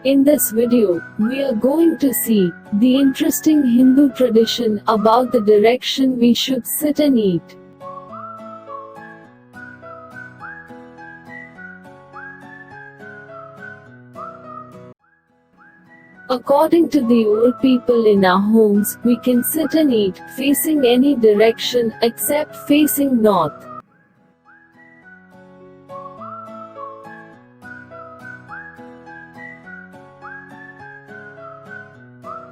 In this video, we are going to see the interesting Hindu tradition about the direction we should sit and eat. According to the old people in our homes, we can sit and eat facing any direction except facing north.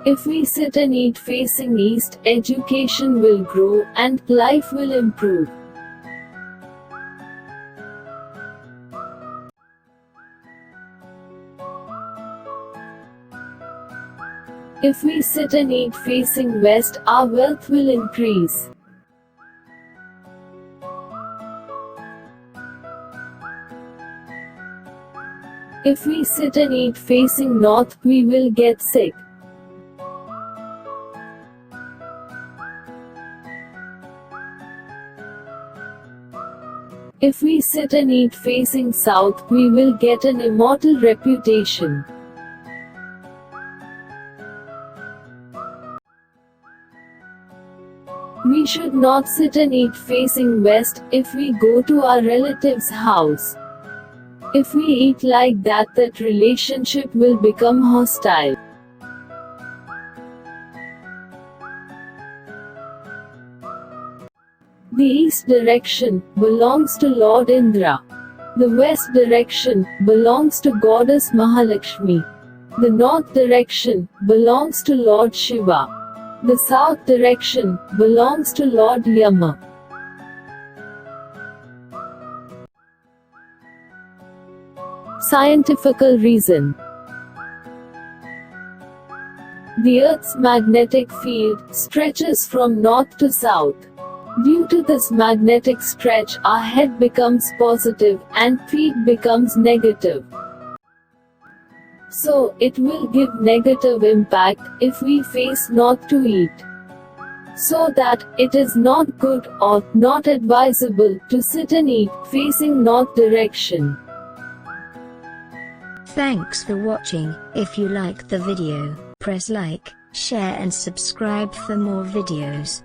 If we sit and eat facing east, education will grow and life will improve. If we sit and eat facing west, our wealth will increase. If we sit and eat facing north, we will get sick. If we sit and eat facing south, we will get an immortal reputation. We should not sit and eat facing west if we go to our relative's house. If we eat like that, that relationship will become hostile. The east direction belongs to Lord Indra. The west direction belongs to Goddess Mahalakshmi. The north direction belongs to Lord Shiva. The south direction belongs to Lord Yama. Scientifical reason. The Earth's magnetic field stretches from north to south. Due to this magnetic stretch, our head becomes positive and feet becomes negative. So, it will give negative impact if we face north to eat. So that, it is not good or not advisable to sit and eat facing north direction. Thanks for watching. If you liked the video, press like, share and subscribe for more videos.